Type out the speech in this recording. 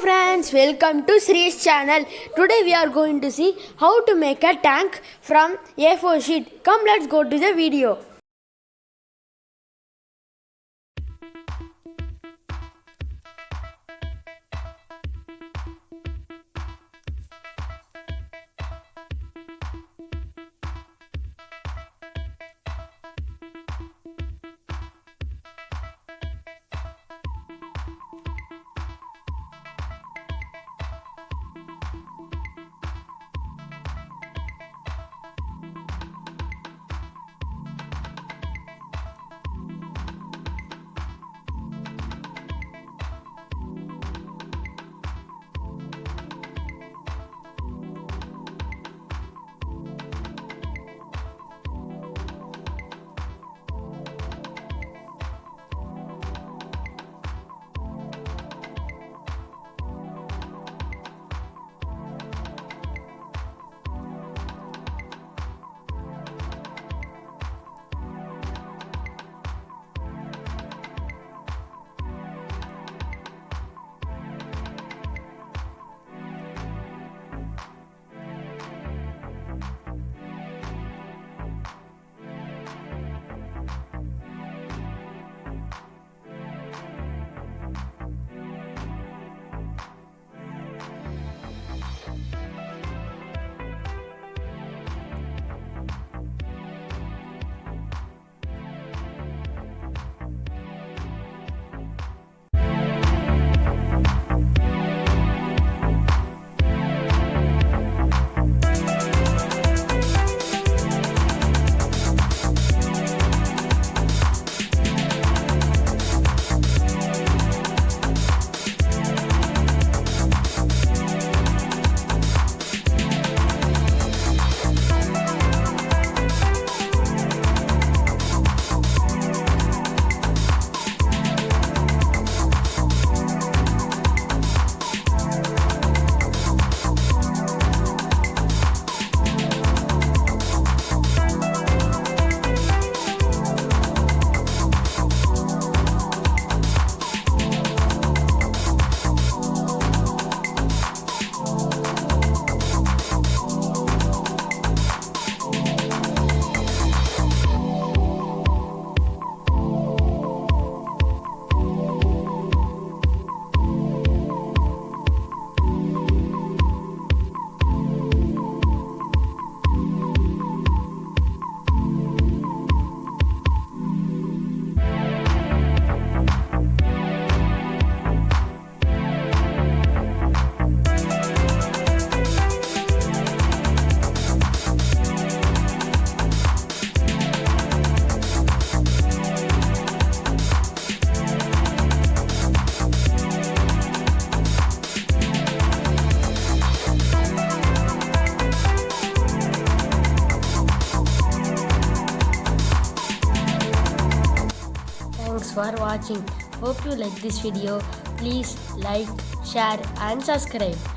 friends, welcome to Sree's channel. Today we are going to see how to make a tank from A4 sheet. Come, let's go to the video. Thanks for watching. Hope you like this video. Please like, share and subscribe.